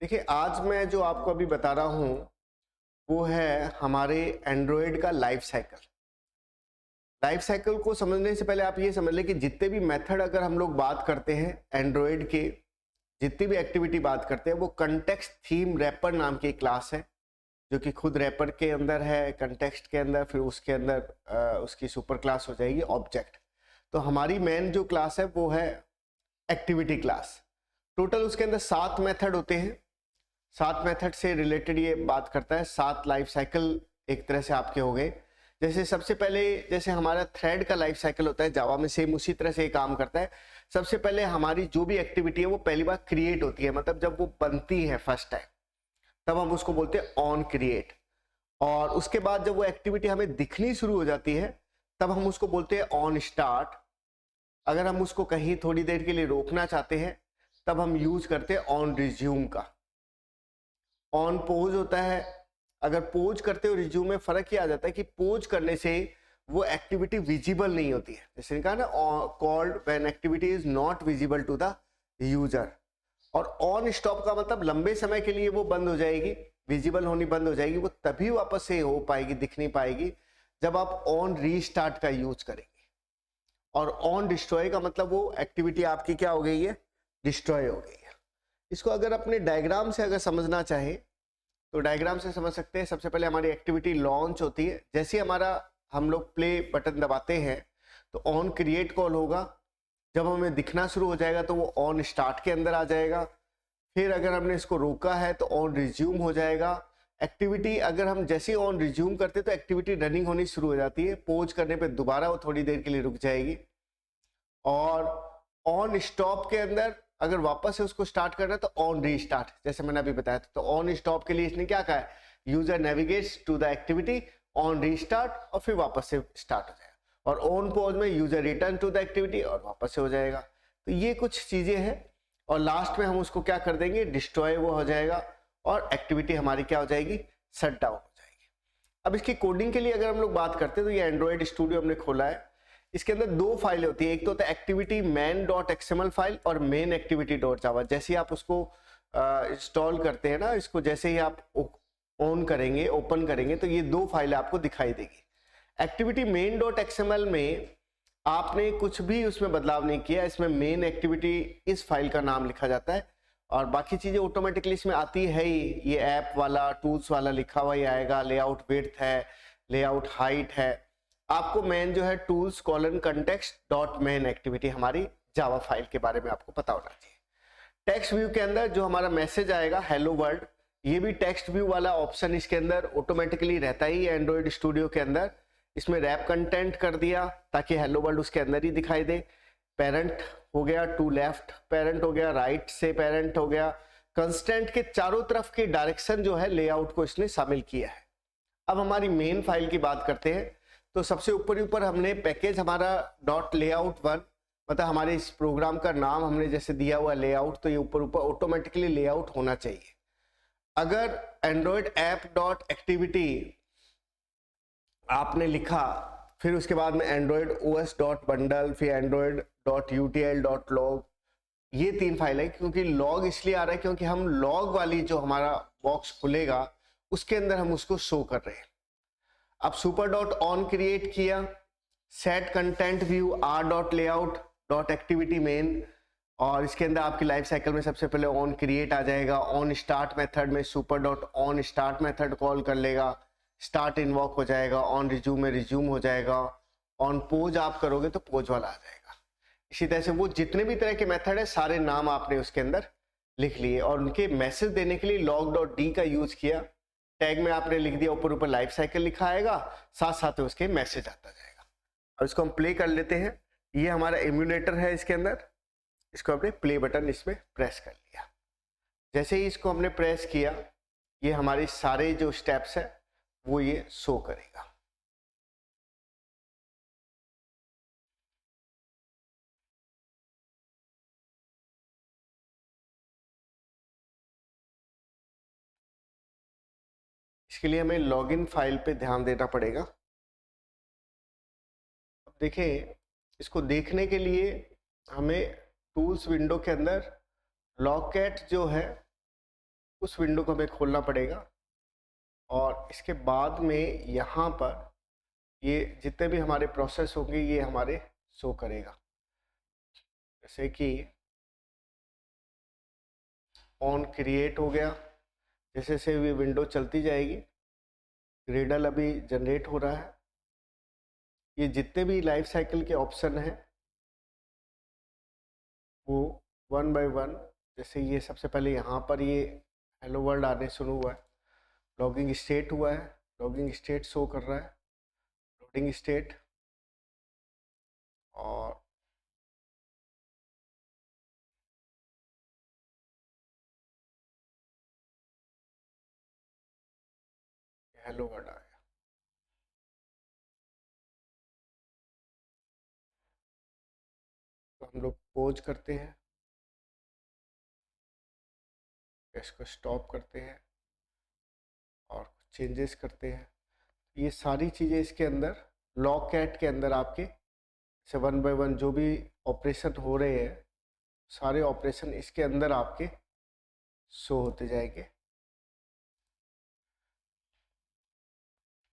देखिए, आज मैं जो आपको अभी बता रहा हूँ, वो है हमारे एंड्रॉयड का लाइफ साइकिल। लाइफ साइकिल को समझने से पहले आप ये समझ लें कि जितने भी मेथड अगर हम लोग बात करते हैं एंड्रॉयड के, जितनी भी एक्टिविटी बात करते हैं, वो कंटेक्स्ट थीम रैपर नाम की एक क्लास है, जो कि खुद रैपर के अंदर है, कंटेक्स्ट के अंदर, फिर उसके अंदर उसकी सुपर क्लास हो जाएगी ऑब्जेक्ट। तो हमारी मेन जो क्लास है वो है एक्टिविटी क्लास। टोटल उसके अंदर 7 मेथड होते हैं। 7 मेथड से रिलेटेड ये बात करता है। 7 लाइफ साइकिल एक तरह से आपके हो गए। जैसे सबसे पहले, जैसे हमारा थ्रेड का लाइफ साइकिल होता है जावा में, सेम उसी तरह से ये काम करता है। सबसे पहले हमारी जो भी एक्टिविटी है वो पहली बार क्रिएट होती है, मतलब जब वो बनती है फर्स्ट टाइम, तब हम उसको बोलते हैं ऑन क्रिएट। और उसके बाद जब वो एक्टिविटी हमें दिखनी शुरू हो जाती है, तब हम उसको बोलते हैं ऑन स्टार्ट। अगर हम उसको कहीं थोड़ी देर के लिए रोकना चाहते हैं, तब हम यूज करते हैं ऑन रिज्यूम का। ऑन पोज होता है। अगर पोज करते हो रिज्यूम में फर्क ये आ जाता है कि पोज करने से वो एक्टिविटी विजिबल नहीं होती है। जैसे कहा ना, called when activity is not visible to the user. और ऑन स्टॉप का मतलब लंबे समय के लिए वो बंद हो जाएगी, विजिबल होनी बंद हो जाएगी। वो तभी वापस से हो पाएगी, दिख नहीं पाएगी, जब आप ऑन रीस्टार्ट का यूज करेंगे। और ऑन डिस्ट्रॉय का मतलब वो एक्टिविटी आपकी क्या हो गई है, डिस्ट्रॉय हो गई है। इसको अगर अपने डायग्राम से अगर समझना चाहे तो डायग्राम से समझ सकते हैं। सबसे पहले हमारी एक्टिविटी लॉन्च होती है। जैसे ही हमारा हम लोग प्ले बटन दबाते हैं तो ऑन क्रिएट कॉल होगा। जब हमें दिखना शुरू हो जाएगा तो वो ऑन स्टार्ट के अंदर आ जाएगा। फिर अगर हमने इसको रोका है तो ऑन रिज्यूम हो जाएगा। एक्टिविटी अगर हम जैसे ही ऑन रिज्यूम करते तो एक्टिविटी रनिंग होनी शुरू हो जाती है। पोज करने पे दोबारा वो थोड़ी देर के लिए रुक जाएगी। और ऑन स्टॉप के अंदर अगर वापस से उसको स्टार्ट करना है तो ऑन रीस्टार्ट, जैसे मैंने अभी बताया था। तो ऑन स्टॉप के लिए इसने क्या कहा है, user navigates to the activity on restart, और फिर वापस से स्टार्ट हो जाएगा। और ऑन पॉज में user return to the activity और वापस से हो जाएगा। तो ये कुछ चीजें हैं। और लास्ट में हम उसको क्या कर देंगे, डिस्ट्रॉय वो हो जाएगा और एक्टिविटी हमारी क्या हो जाएगी, शट डाउन हो जाएगी। अब इसकी कोडिंग के लिए अगर हम लोग बात करते हैं तो ये एंड्रॉइड स्टूडियो हमने खोला है। इसके अंदर 2 फाइलें होती है। एक तो होता है activity man dot XML file और मेन एक्टिविटी डॉट जावा। जैसे ही आप उसको इंस्टॉल करते हैं ना, इसको जैसे ही आप ऑन करेंगे, ओपन करेंगे, तो ये 2 फाइलें आपको दिखाई देगी। एक्टिविटी मेन डॉट एक्सएमएल में आपने कुछ भी उसमें बदलाव नहीं किया। इसमें मेन एक्टिविटी इस फाइल का नाम लिखा जाता है और बाकी चीजें ऑटोमेटिकली इसमें आती है ही। ये ऐप वाला, टूल्स वाला लिखा हुआ ही आएगा। लेआउट विड्थ है, लेआउट हाइट है। आपको मेन जो है tools colon context dot main activity हमारी जावा फाइल के बारे में आपको पता होना चाहिए। टेक्स्ट व्यू के अंदर जो हमारा मैसेज आएगा हेलो वर्ल्ड, ये भी टेक्स्ट व्यू वाला ऑप्शन इसके अंदर ऑटोमेटिकली रहता ही एंड्रॉइड स्टूडियो के अंदर। इसमें रैप कंटेंट कर दिया ताकि हेलो वर्ल्ड उसके अंदर ही दिखाई दे। पेरेंट हो गया, टू लेफ्ट पेरेंट हो गया, राइट से पेरेंट हो गया। कंस्टेंट के चारों तरफ की डायरेक्शन जो है लेआउट को इसने शामिल किया है। अब हमारी मेन फाइल की बात करते हैं। तो सबसे ऊपर ऊपर हमने पैकेज हमारा डॉट लेआउट 1, मतलब हमारे इस प्रोग्राम का नाम हमने जैसे दिया हुआ लेआउट, तो ये ऊपर ऊपर ऑटोमेटिकली लेआउट होना चाहिए। अगर एंड्रॉइड ऐप डॉट एक्टिविटी आपने लिखा, फिर उसके बाद में एंड्रॉइड ओएस डॉट बंडल, फिर Android dot UTL dot log, ये 3 फाइल है। क्योंकि लॉग इसलिए आ रहा है क्योंकि हम लॉग वाली जो हमारा बॉक्स खुलेगा उसके अंदर हम उसको शो कर रहे हैं। अब सुपर डॉट ऑन क्रिएट किया, set content view R dot layout dot activity main, और इसके अंदर आपकी लाइफ साइकिल में सबसे पहले ऑन क्रिएट आ जाएगा। ऑन स्टार्ट मेथड में super dot on start method call कर लेगा, स्टार्ट इन्वॉक हो जाएगा। ऑन रिज्यूम में रिज्यूम हो जाएगा। ऑन पोज आप करोगे तो पोज वाला आ जाएगा। इसी तरह से वो जितने भी तरह के मेथड है सारे नाम आपने उसके अंदर लिख लिए और उनके मैसेज देने के लिए लॉग डॉट डी का यूज किया। टैग में आपने लिख दिया, ऊपर ऊपर लाइफ साइकिल लिखा आएगा, साथ साथ उसके मैसेज आता जाएगा। अब इसको हम प्ले कर लेते हैं। ये हमारा एम्यूलेटर है इसके अंदर। इसको हमने प्ले बटन इसमें प्रेस कर लिया। जैसे ही इसको हमने प्रेस किया, ये हमारे सारे जो स्टेप्स है वो ये शो करेगा। इसके लिए हमें लॉगिन फाइल पे ध्यान देना पड़ेगा। अब देखें, इसको देखने के लिए हमें टूल्स विंडो के अंदर लॉगकैट जो है उस विंडो को हमें खोलना पड़ेगा और इसके बाद में यहाँ पर ये जितने भी हमारे प्रोसेस होंगे ये हमारे शो करेगा। जैसे कि ऑन क्रिएट हो गया, जैसे जैसे ये विंडो चलती जाएगी ग्रेडल अभी जनरेट हो रहा है। ये जितने भी लाइफ साइकिल के ऑप्शन हैं वो वन बाय वन, जैसे ये सबसे पहले यहाँ पर ये हेलो वर्ल्ड आने शुरू हुआ है, लॉगिंग स्टेट हुआ है, लॉगिंग स्टेट शो कर रहा है, लोडिंग स्टेट, और हेलो वर्ल्ड आ गया। तो हम लोग पोज करते हैं, इसको स्टॉप करते हैं और कुछ चेंजेस करते हैं। ये सारी चीज़ें इसके अंदर लॉग कैट के अंदर आपके से वन बाय वन जो भी ऑपरेशन हो रहे हैं सारे ऑपरेशन इसके अंदर आपके शो होते जाएंगे।